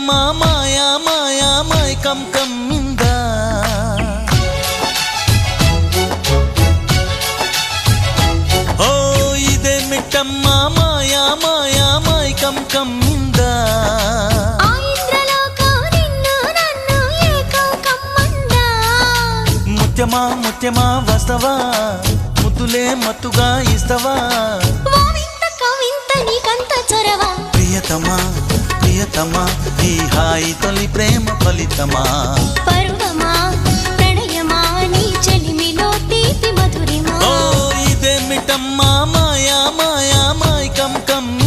మిట్టమ్మ మాయా మాయా మైకం కమ్మిందా ఓ ఇదే మిట్టమ్మ మాయా మాయా మైకం కమ్మిందా ముత్యమా ముత్యమా వస్తవా ముద్దులే మత్తుగా ఇస్తవా ప్రియతమా ప్రియతమా ఈ హాయి తొలి ప్రేమ ఫలితమా పరువమా ప్రణయమా నీ చెలిమిలో తీపి మధురిమా ఓ ఇదే మిట్టమ్మ మాయా మాయా మైకం కమ్మిందా